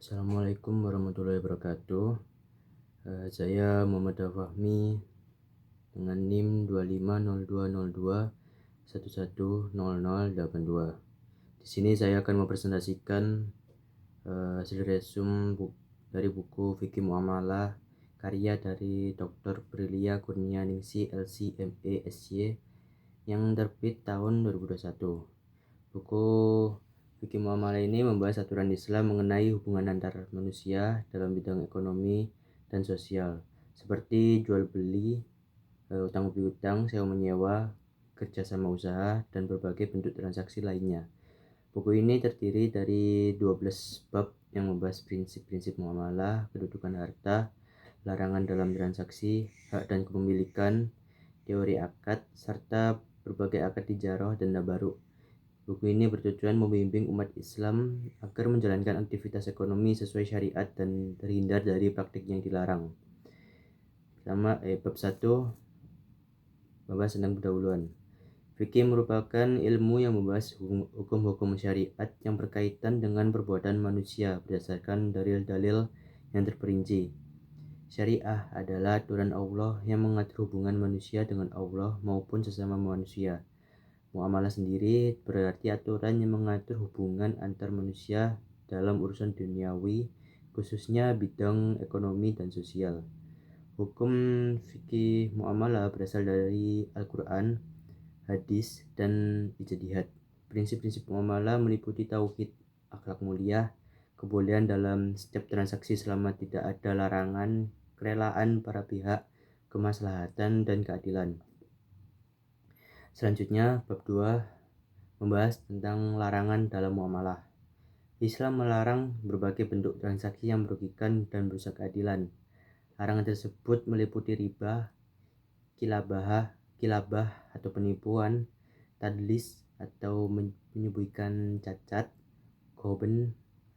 Assalamualaikum warahmatullahi wabarakatuh. Saya Muhammad Fahmi dengan NIM 250202110082. Di sini saya akan mempresentasikan hasil resume dari buku Fikih Muamalah karya dari Dr. Prilia Kurnianingsi LC MA SY yang terbit tahun 2021. Buku Fikih Muamalah ini membahas aturan Islam mengenai hubungan antar manusia dalam bidang ekonomi dan sosial, seperti jual beli, utang piutang, sewa menyewa, kerjasama usaha, dan berbagai bentuk transaksi lainnya. Buku ini terdiri dari 12 bab yang membahas prinsip-prinsip muamalah, kedudukan harta, larangan dalam transaksi, hak dan kepemilikan, teori akad, serta berbagai akad tijarah dan tabaruk. Buku ini bertujuan membimbing umat Islam agar menjalankan aktivitas ekonomi sesuai syariat dan terhindar dari praktik yang dilarang. Bab 1 membahas tentang pendahuluan. Fikih merupakan ilmu yang membahas hukum-hukum syariat yang berkaitan dengan perbuatan manusia berdasarkan dalil-dalil yang terperinci. Syariah adalah aturan Allah yang mengatur hubungan manusia dengan Allah maupun sesama manusia. Muamalah sendiri berarti aturan yang mengatur hubungan antar manusia dalam urusan duniawi, khususnya bidang ekonomi dan sosial. Hukum fikih muamalah berasal dari Al-Quran, hadis, dan ijtihad. Prinsip-prinsip muamalah meliputi tauhid, akhlak mulia, kebolehan dalam setiap transaksi selama tidak ada larangan, kerelaan para pihak, kemaslahatan, dan keadilan. Selanjutnya, bab 2 membahas tentang larangan dalam muamalah. Islam melarang berbagai bentuk transaksi yang merugikan dan merusak keadilan. Larangan tersebut meliputi riba, kilabah atau penipuan, tadlis atau menyembunyikan cacat, ghoben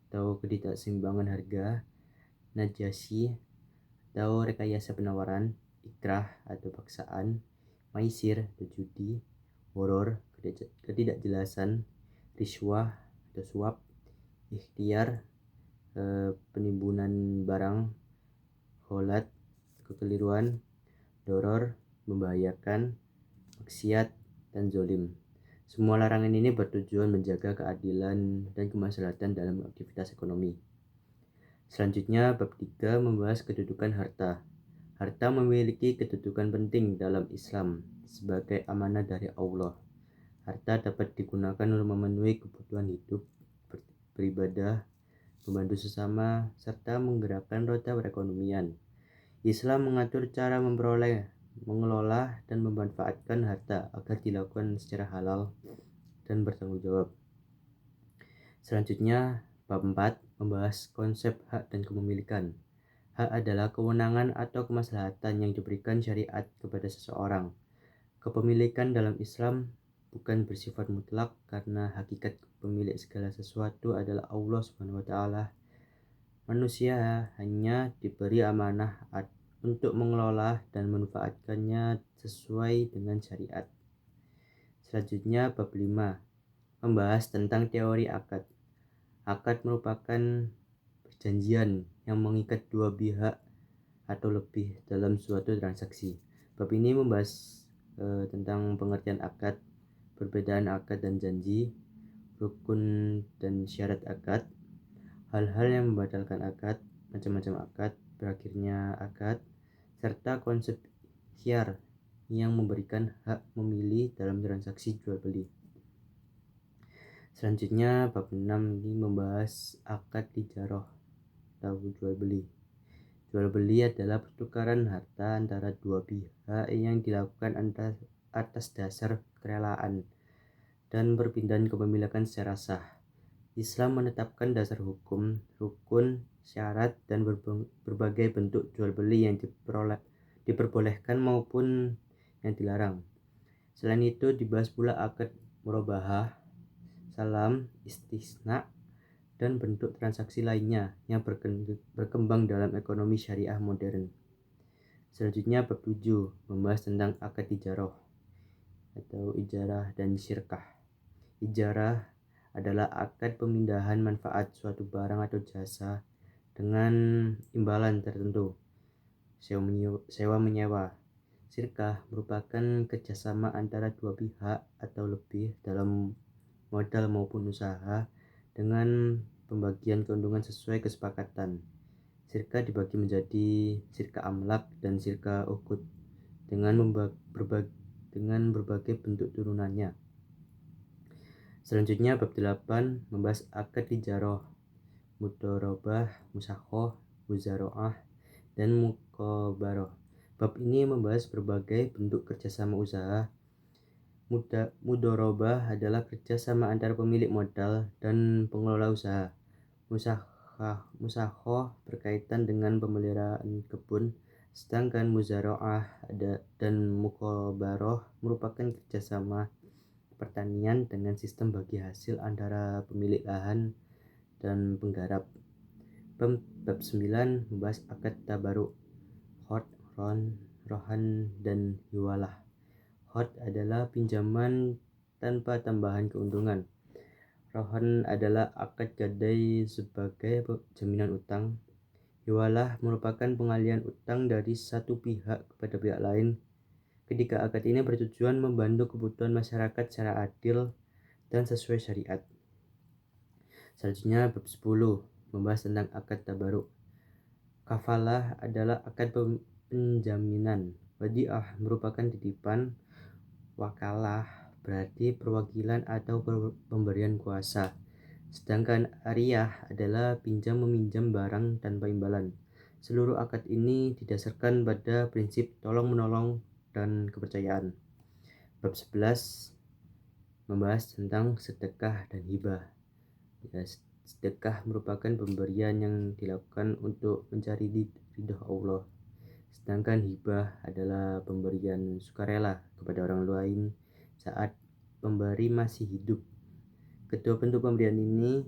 atau ketidakseimbangan harga, najasi atau rekayasa penawaran, ikrah atau paksaan, maisir atau judi, horor, ketidakjelasan, riswah atau suap, ikhtiar, penimbunan barang, kholat, kekeliruan, doror, membahayakan, maksiat, dan zolim. Semua larangan ini bertujuan menjaga keadilan dan kemaslahatan dalam aktivitas ekonomi. Selanjutnya, bab 3 membahas kedudukan harta. Harta memiliki kedudukan penting dalam Islam sebagai amanah dari Allah. Harta dapat digunakan untuk memenuhi kebutuhan hidup, beribadah, membantu sesama, serta menggerakkan roda perekonomian. Islam mengatur cara memperoleh, mengelola, dan memanfaatkan harta agar dilakukan secara halal dan bertanggung jawab. Selanjutnya, bab 4 membahas konsep hak dan kepemilikan. Hak adalah kewenangan atau kemaslahatan yang diberikan syariat kepada seseorang. Kepemilikan dalam Islam bukan bersifat mutlak karena hakikat pemilik segala sesuatu adalah Allah SWT. Manusia hanya diberi amanah untuk mengelola dan memanfaatkannya sesuai dengan syariat. Selanjutnya, bab 5 membahas tentang teori akad. Akad merupakan perjanjian yang mengikat dua pihak atau lebih dalam suatu transaksi. Bab ini membahas tentang pengertian akad, perbedaan akad dan janji, rukun dan syarat akad, hal-hal yang membatalkan akad, macam-macam akad, berakhirnya akad, serta konsep khiyar yang memberikan hak memilih dalam transaksi jual beli. Selanjutnya, bab 6 ini membahas akad tijarah atau jual beli. Jual beli adalah pertukaran harta antara dua pihak yang dilakukan atas dasar kerelaan dan perpindahan kepemilikan secara sah. Islam menetapkan dasar hukum, rukun, syarat, dan berbagai bentuk jual beli yang diperbolehkan maupun yang dilarang. Selain itu dibahas pula akad murabahah, salam, istisna, dan bentuk transaksi lainnya yang berkembang dalam ekonomi syariah modern. Selanjutnya bab 7 membahas tentang akad ijarah atau ijarah dan syirkah. Ijarah adalah akad pemindahan manfaat suatu barang atau jasa dengan imbalan tertentu. Sewa menyewa. Sirkah merupakan kerjasama antara dua pihak atau lebih dalam modal maupun usaha dengan pembagian keuntungan sesuai kesepakatan. Sirka dibagi menjadi sirka amlak dan sirka ukut dengan berbagai bentuk turunannya. Selanjutnya bab 8 membahas akad ijarah, mudharabah, musakhoh, muzaroah, dan muqabarah. Bab ini membahas berbagai bentuk kerjasama usaha. Mudharabah adalah kerjasama antara pemilik modal dan pengelola usaha. Musakhoh berkaitan dengan pemeliharaan kebun, sedangkan muzaroah dan muqabarah merupakan kerjasama pertanian dengan sistem bagi hasil antara pemilik lahan dan penggarap. Bab 9 membahas akad tabaruk, khot, rohan, dan hiwalah. Khot adalah pinjaman tanpa tambahan keuntungan. Rohan adalah akad gadai sebagai jaminan utang. Hiwalah merupakan pengalihan utang dari satu pihak kepada pihak lain. Ketiga akad ini bertujuan membantu kebutuhan masyarakat secara adil dan sesuai syariat. Selanjutnya bab 10 membahas tentang akad tabaruk. Kafalah adalah akad penjaminan. Wadi'ah merupakan titipan. Wakalah berarti perwakilan atau pemberian kuasa. Sedangkan ariyah adalah pinjam meminjam barang tanpa imbalan. Seluruh akad ini didasarkan pada prinsip tolong-menolong dan kepercayaan. Bab 11 membahas tentang sedekah dan hibah. Sedekah merupakan pemberian yang dilakukan untuk mencari ridha Allah. Sedangkan hibah adalah pemberian sukarela kepada orang lain saat pemberi masih hidup. Kedua bentuk pemberian ini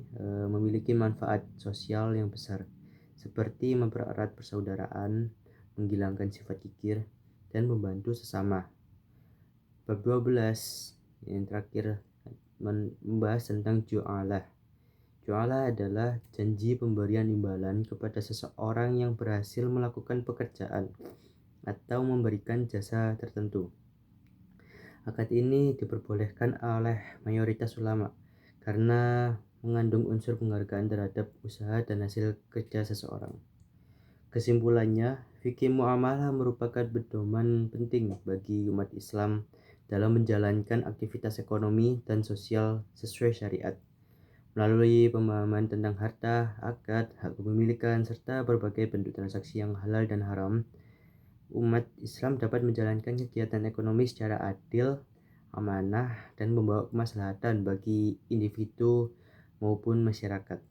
memiliki manfaat sosial yang besar, seperti mempererat persaudaraan, menghilangkan sifat kikir, dan membantu sesama. Bab 12 yang terakhir membahas tentang ju'alah. Ju'alah adalah janji pemberian imbalan kepada seseorang yang berhasil melakukan pekerjaan atau memberikan jasa tertentu. Akad ini diperbolehkan oleh mayoritas ulama karena mengandung unsur penghargaan terhadap usaha dan hasil kerja seseorang. Kesimpulannya, fikih muamalah merupakan pedoman penting bagi umat Islam dalam menjalankan aktivitas ekonomi dan sosial sesuai syariat. Melalui pemahaman tentang harta, akad, hak kepemilikan, serta berbagai bentuk transaksi yang halal dan haram, umat Islam dapat menjalankan kegiatan ekonomi secara adil, amanah, dan membawa kemaslahatan bagi individu maupun masyarakat.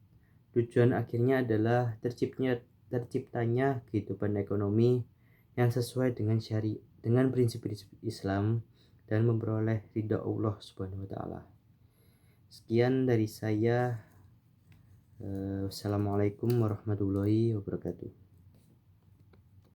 Tujuan akhirnya adalah terciptanya kehidupan ekonomi yang sesuai dengan prinsip-prinsip Islam dan memperoleh ridha Allah Subhanahu wa taala. Sekian dari saya. Wassalamualaikum warahmatullahi wabarakatuh.